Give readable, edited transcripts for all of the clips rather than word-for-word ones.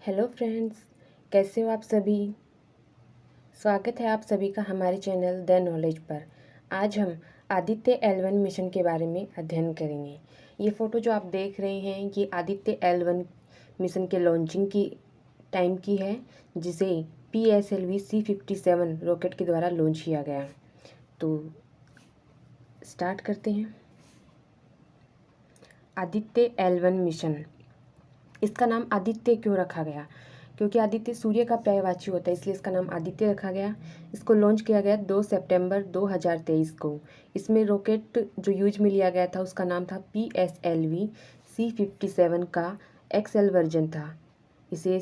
Hello friends, कैसे हो आप सभी। स्वागत है आप सभी का हमारे चैनल द नॉलेज पर। आज हम आदित्य L1 मिशन के बारे में अध्ययन करेंगे। ये फ़ोटो जो आप देख रहे हैं ये आदित्य L1 मिशन के लॉन्चिंग की टाइम की है, जिसे PSLV C-57 रॉकेट के द्वारा लॉन्च किया गया। तो स्टार्ट करते हैं। आदित्य L1 मिशन, इसका नाम आदित्य क्यों रखा गया? क्योंकि आदित्य सूर्य का पर्यायवाची होता है, इसलिए इसका नाम आदित्य रखा गया। इसको लॉन्च किया गया 2 सितंबर 2023 को। इसमें रॉकेट जो यूज में लिया गया था उसका नाम था PSLV C-57 का XL वर्जन था। इसे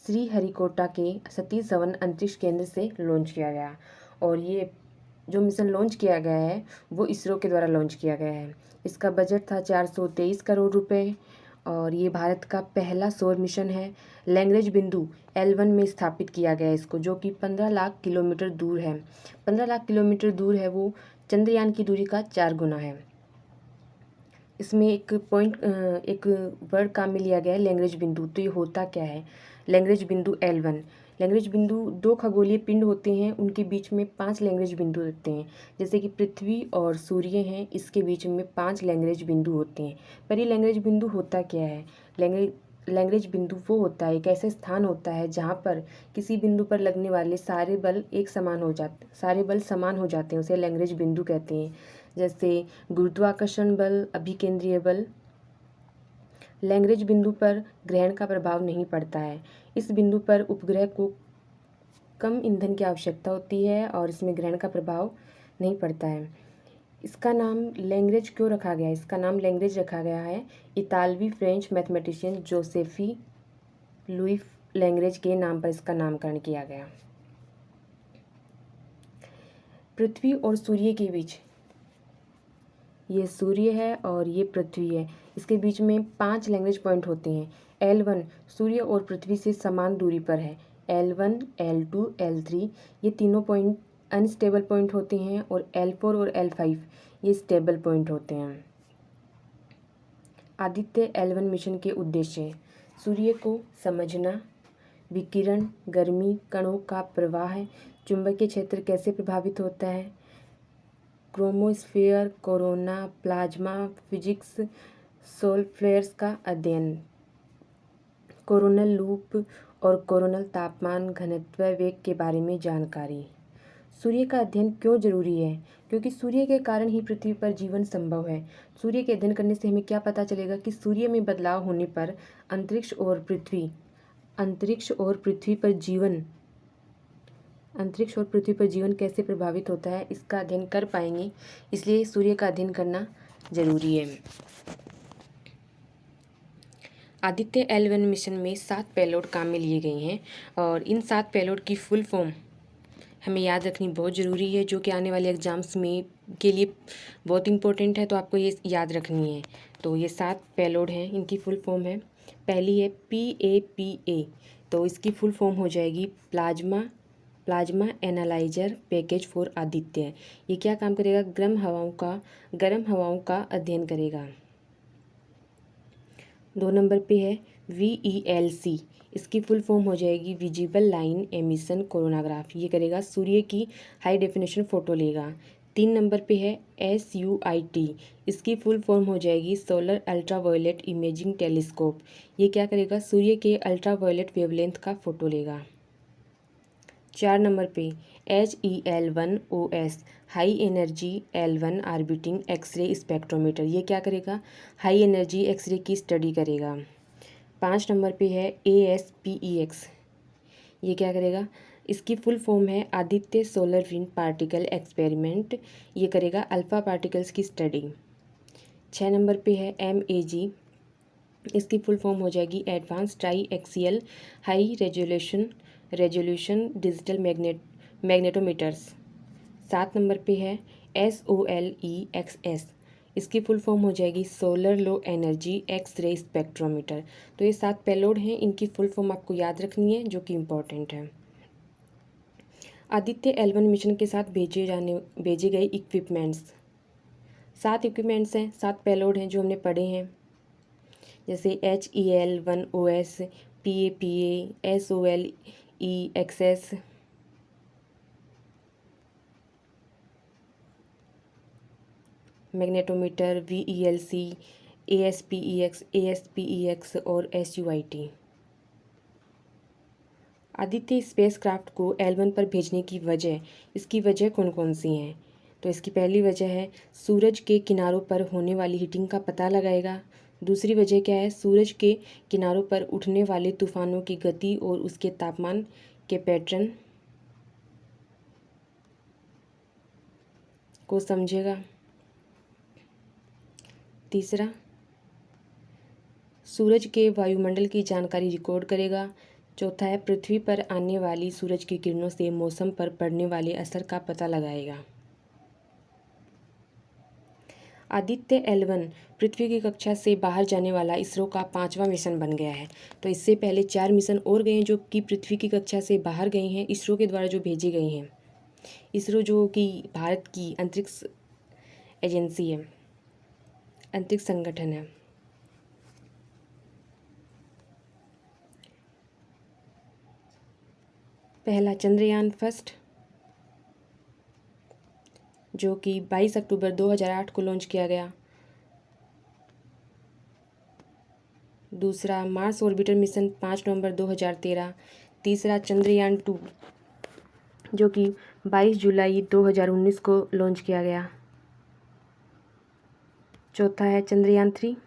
श्रीहरिकोटा के सतीश धवन अंतरिक्ष केंद्र से लॉन्च किया गया, और ये जो मिशन लॉन्च किया गया है वो इसरो के द्वारा लॉन्च किया गया है। इसका बजट था 423 करोड़ रुपए, और ये भारत का पहला सौर मिशन है। लैग्रेंज बिंदु L1 में स्थापित किया गया है इसको, जो कि 15 लाख किलोमीटर दूर है। 15 लाख किलोमीटर दूर है वो चंद्रयान की दूरी का 4 गुना है। इसमें एक वर्ड काम में लिया गया है लैग्रेंज बिंदु। तो ये होता क्या है लैग्रेंज बिंदु L1? लैग्रेंज बिंदु दो खगोलीय पिंड होते हैं, उनके बीच में 5 लैग्रेंज बिंदु होते हैं। जैसे कि पृथ्वी और सूर्य हैं, इसके बीच में 5 लैग्रेंज बिंदु होते हैं। पर ये लैग्रेंज बिंदु होता क्या है? लैग्रेंज बिंदु वो होता है, एक ऐसा स्थान होता है जहाँ पर किसी बिंदु पर लगने वाले सारे बल सारे बल समान हो जाते हैं, उसे लैग्रेंज बिंदु कहते हैं। जैसे गुरुत्वाकर्षण बल, अभिकेंद्रीय बल। लैग्रेंज बिंदु पर ग्रहण का प्रभाव नहीं पड़ता है। इस बिंदु पर उपग्रह को कम ईंधन की आवश्यकता होती है और इसमें ग्रहण का प्रभाव नहीं पड़ता है। इसका नाम लैग्रेंज क्यों रखा गया है? इसका नाम लैग्रेंज रखा गया है इतालवी फ्रेंच मैथमेटिशियन जोसेफी लुई लैग्रेंज के नाम पर इसका नामकरण किया गया। पृथ्वी और सूर्य के बीच, ये सूर्य है और ये पृथ्वी है, इसके बीच में 5 लैग्रेंज पॉइंट होते हैं। L1 सूर्य और पृथ्वी से समान दूरी पर है। L1, L2, L3 ये तीनों पॉइंट अनस्टेबल पॉइंट होते हैं, और L4 और L5 ये स्टेबल पॉइंट होते हैं। आदित्य L1 मिशन के उद्देश्य: सूर्य को समझना, विकिरण, गर्मी, कणों का प्रवाह, चुंबकीय क्षेत्र कैसे प्रभावित होता है, chromosphere, corona, plasma physics, solar flares का अध्ययन, कोरोनल लूप और कोरोनल तापमान, घनत्व, वेग के बारे में जानकारी। सूर्य का अध्ययन क्यों जरूरी है? क्योंकि सूर्य के कारण ही पृथ्वी पर जीवन संभव है। सूर्य के अध्ययन करने से हमें क्या पता चलेगा कि सूर्य में बदलाव होने पर अंतरिक्ष और पृथ्वी पर जीवन कैसे प्रभावित होता है, इसका अध्ययन कर पाएंगे। इसलिए सूर्य का अध्ययन करना जरूरी है। आदित्य L1 मिशन में 7 पेलोड काम में लिए गए हैं, और इन 7 पेलोड की फुल फॉर्म हमें याद रखनी बहुत ज़रूरी है, जो कि आने वाले एग्जाम्स में के लिए बहुत इंपॉर्टेंट है, तो आपको ये याद रखनी है। तो ये 7 पेलोड हैं, इनकी फुल फॉर्म है। पहली है PAPA, तो इसकी फुल फॉर्म हो जाएगी plasma analyser package for Aditya. ये क्या काम करेगा? गर्म हवाओं का अध्ययन करेगा। 2 नंबर पे है VELC, इसकी फुल फॉर्म हो जाएगी विजिबल लाइन एमिशन कोरोनाग्राफ। ये करेगा सूर्य की हाई डेफिनेशन फ़ोटो लेगा। 3 नंबर पे है SUIT, इसकी फुल फॉर्म हो जाएगी सोलर अल्ट्रावायलेट इमेजिंग टेलीस्कोप। ये क्या करेगा? सूर्य के अल्ट्रावायलेट वेवलेंथ का फ़ोटो लेगा। 4 नंबर पे HEL1OS, high energy L1 orbiting x-ray spectrometer. ये क्या करेगा? हाई एनर्जी एक्सरे की स्टडी करेगा। 5 नंबर पे है ASPEX, ये क्या करेगा? इसकी फुल फॉर्म है Aditya solar wind particle experiment. ये करेगा अल्फ़ा पार्टिकल्स की स्टडी। 6 नंबर पे है MAG, इसकी फुल फॉर्म हो जाएगी advance triaxial high resolution digital magnetometers. 7 number पे है SOLEXS, इसकी फुल फॉर्म हो जाएगी solar low energy X ray spectrometer. तो ये 7 पेलोड हैं, इनकी फुल फॉर्म आपको याद रखनी है, जो कि इम्पोर्टेंट है। आदित्य L1 मिशन के साथ भेजे गए इक्विपमेंट्स, 7 इक्विपमेंट्स हैं, 7 पेलोड हैं जो हमने पढ़े हैं। जैसे HEL1OS, PAPA, SOLE, XS, magnetometer, VELC, ASPEX और SUIT। आदित्य स्पेसक्राफ्ट को L1 पर भेजने की वजह, इसकी वजह कौन कौन सी हैं? तो इसकी पहली वजह है सूरज के किनारों पर होने वाली हीटिंग का पता लगाएगा। दूसरी वजह क्या है? सूरज के किनारों पर उठने वाले तूफानों की गति और उसके तापमान के पैटर्न को समझेगा। तीसरा, सूरज के वायुमंडल की जानकारी रिकॉर्ड करेगा। चौथा है पृथ्वी पर आने वाली सूरज की किरणों से मौसम पर पड़ने वाले असर का पता लगाएगा। आदित्य L1 पृथ्वी की कक्षा से बाहर जाने वाला इसरो का 5वां मिशन बन गया है। तो इससे पहले 4 मिशन और गए हैं जो कि पृथ्वी की कक्षा से बाहर गए हैं, इसरो के द्वारा जो भेजे गए हैं। इसरो जो कि भारत की अंतरिक्ष एजेंसी है, अंतरिक्ष संगठन है। पहला चंद्रयान फर्स्ट, जो कि 22 अक्टूबर 2008 को लॉन्च किया गया। दूसरा मार्स ऑर्बिटर मिशन 5 नवंबर 2013। तीसरा चंद्रयान 2, जो कि 22 जुलाई 2019 को लॉन्च किया गया। चौथा है चंद्रयान 3,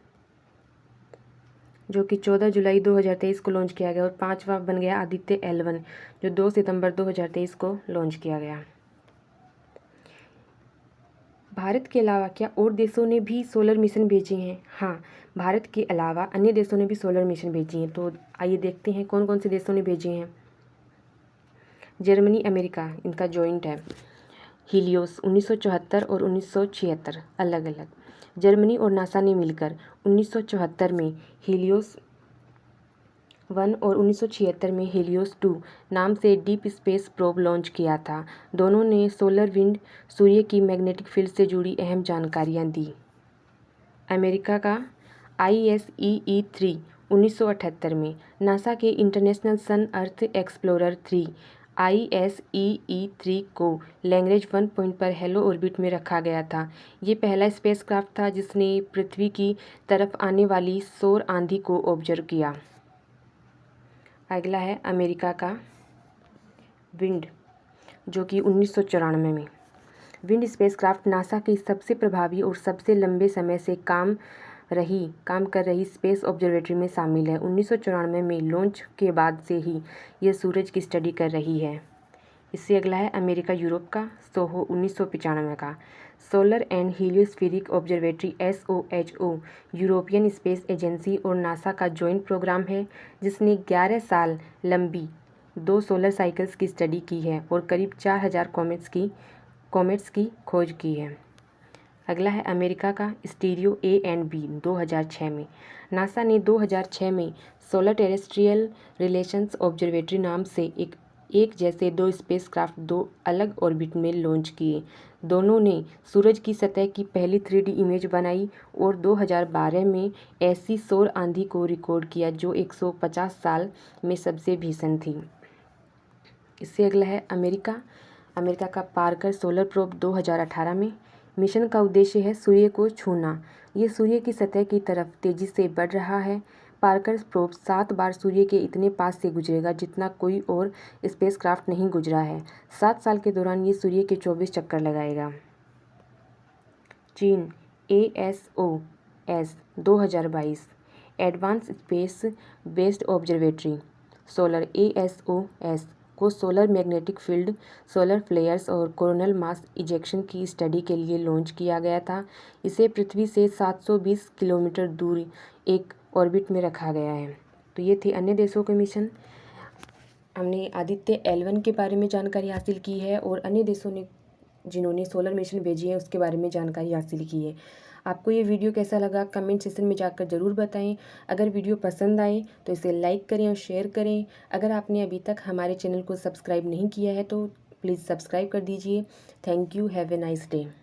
जो कि 14 जुलाई 2023 को लॉन्च किया गया। और 5वां बन गया आदित्य L1, जो 2 सितंबर 2023 को लॉन्च किया गया। भारत के अलावा क्या और देशों ने भी सोलर मिशन भेजे हैं? हाँ, भारत के अलावा अन्य देशों ने भी सोलर मिशन भेजी हैं। तो आइए देखते हैं कौन कौन से देशों ने भेजे हैं। जर्मनी, अमेरिका, इनका जॉइंट है। हीलियोस 1974 और 1976 अलग अलग। जर्मनी और नासा ने मिलकर 1974 में हीलियोस 1 और 1976 में हीलियोस 2 नाम से डीप स्पेस प्रोब लॉन्च किया था। दोनों ने सोलर विंड, सूर्य की मैग्नेटिक फील्ड से जुड़ी अहम जानकारियां दी। अमेरिका का ISEE-3 1978 में, नासा के इंटरनेशनल सन अर्थ एक्सप्लोरर 3 ISEE-3 को लैग्रेंज 1 पॉइंट पर हेलो ऑर्बिट में रखा गया था। ये पहला स्पेसक्राफ्ट था जिसने पृथ्वी की तरफ आने वाली सौर आंधी को ऑब्जर्व किया। अगला है अमेरिका का विंड, जो कि 1994 में। विंड स्पेसक्राफ्ट नासा की सबसे प्रभावी और सबसे लंबे समय से काम कर रही स्पेस ऑब्जर्वेटरी में शामिल है। 1994 में लॉन्च के बाद से ही यह सूरज की स्टडी कर रही है। इससे अगला है अमेरिका यूरोप का सोहो 1995 का। Solar and heliospheric observatory SOHO European space agency और नासा का जॉइंट प्रोग्राम है, जिसने 11 साल लंबी 2 सोलर साइकिल्स की स्टडी की है और करीब 4000 कॉमेट्स की खोज की है। अगला है अमेरिका का स्टीरियो A&B 2006 में। नासा ने 2006 में सोलर टेरेस्ट्रियल रिलेशंस ऑब्जर्वेटरी नाम से एक जैसे 2 स्पेसक्राफ्ट 2 अलग ऑर्बिट में लॉन्च किए। दोनों ने सूरज की सतह की पहली 3D इमेज बनाई और 2012 में ऐसी सौर आंधी को रिकॉर्ड किया जो 150 साल में सबसे भीषण थी। इससे अगला है अमेरिका का पार्कर सोलर प्रोब 2018 में। मिशन का उद्देश्य है सूर्य को छूना। ये सूर्य की सतह की तरफ तेजी से बढ़ रहा है। पार्कर प्रोब 7 बार सूर्य के इतने पास से गुजरेगा जितना कोई और स्पेसक्राफ्ट नहीं गुजरा है। 7 साल के दौरान ये सूर्य के 24 चक्कर लगाएगा। चीन ASOS 2022 advance space based observatory solar ASOS को solar magnetic field, solar flares और कोरोनल मास इजेक्शन की स्टडी के लिए लॉन्च किया गया था। इसे पृथ्वी से 720 किलोमीटर दूर एक ऑर्बिट में रखा गया है। तो ये थे अन्य देशों के मिशन। हमने आदित्य L1 के बारे में जानकारी हासिल की है और अन्य देशों ने जिन्होंने सोलर मिशन भेजी है उसके बारे में जानकारी हासिल की है। आपको ये वीडियो कैसा लगा कमेंट सेक्शन में जाकर ज़रूर बताएं। अगर वीडियो पसंद आए तो इसे लाइक करें और शेयर करें। अगर आपने अभी तक हमारे चैनल को सब्सक्राइब नहीं किया है तो प्लीज़ सब्सक्राइब कर दीजिए। Thank you. Have a nice day.